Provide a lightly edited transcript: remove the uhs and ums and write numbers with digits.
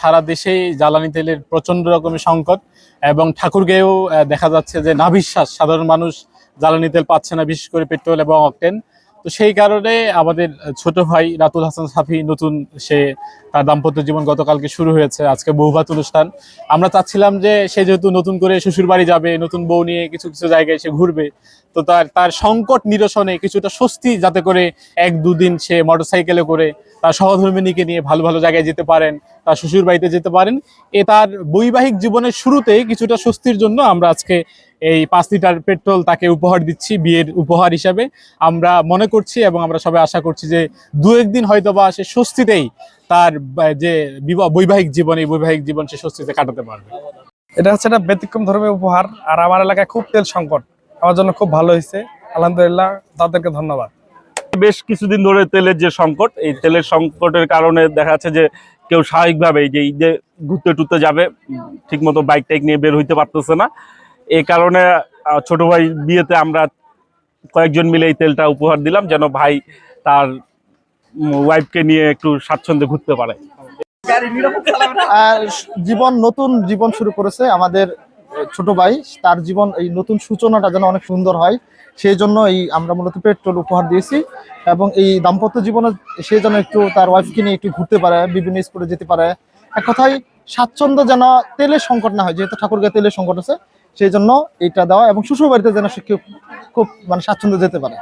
সারা দেশেই জ্বালানি তেলের প্রচন্ড রকমের সংকট এবং ঠাকুরগাঁয়েও দেখা যাচ্ছে যে নাভিশ্বাস সাধারণ মানুষ জ্বালানি তেল পাচ্ছে না, বিশেষ করে পেট্রোল এবং অকটেন। তো সেই কারণে আমাদের ছোট ভাই রাতুল হাসান সাফি নতুন তার দাম্পত্য জীবন গতকালকে শুরু হয়েছে, আজকে বৌভাত অনুষ্ঠান। আমরা চাচ্ছিলাম যে সে যেহেতু নতুন করে শ্বশুর বাড়ি যাবে, নতুন বউ নিয়ে কিছু কিছু জায়গায় সে ঘুরবে, তো তার সংকট নিরসনে কিছুটা স্বস্তি যাতে করে এক দুদিন সে মোটরসাইকেলে করে তার সহধর্মিণীকে নিয়ে ভালো ভালো জায়গায় যেতে পারেন, তার শ্বশুর বাড়িতে যেতে পারেন। তার বৈবাহিক জীবনের শুরুতেই কিছুটা স্বস্তির জন্য আমরা আজকে এই 5 লিটার পেট্রোল তাকে উপহার দিচ্ছি বিয়ের উপহার হিসাবে। আমরা মনে করছি এবং আমরা সবাই আশা করছি যে 2-1 দিন হয়তোবা সে স্বস্তিতেই তার যে বৈবাহিক জীবন সে স্বস্তিতে কাটাতে পারবে। এটা হচ্ছে একটা ব্যতিক্রম ধর্মীয় উপহার। আর আমার এলাকায় খুব তেল সংকট, আমার জন্য খুব ভালো হয়েছে, আলহামদুলিল্লাহ, তাদেরকে ধন্যবাদ। বেশ কিছুদিন ধরে তেলের যে সংকট, এই তেলের সংকটের কারণে দেখা যাচ্ছে যে কেউ স্বাভাবিকভাবে যে ঈদে ঘুরতে টুরতে যাবে, ঠিকমতো বাইক টাইক নিয়ে বের হইতে পারতেছে না। এই কারণে ছোট ভাই বিয়েতে আমরা কয়েকজন মিলে এই তেলটা উপহার দিলাম, যেন ভাই তার ওয়াইফকে নিয়ে একটু স্বাচ্ছন্দ্যে ঘুরতে পারে। নতুন জীবন শুরু করেছে আমাদের ছোট ভাই, তার জীবন এই নতুন সূচনাটা যেন অনেক সুন্দর হয়, সেই জন্য আমরা মূলত পেট্রোল উপহার দিয়েছি। এবং এই দাম্পত্য জীবনে সে যেন একটু তার ওয়াইফকে নিয়ে একটু ঘুরতে পারে, বিভিন্ন স্পটে যেতে পারে, এক কথায় স্বাচ্ছন্দ্য যেন তেলের সংকট না হয়, যেহেতু ঠাকুরগাঁয়ে তেলের সংকট আছে, সেই জন্য এইটা দেওয়া, এবং শ্বশুর বাড়িতে যেন সে খুব স্বাচ্ছন্দ্যে যেতে পারে।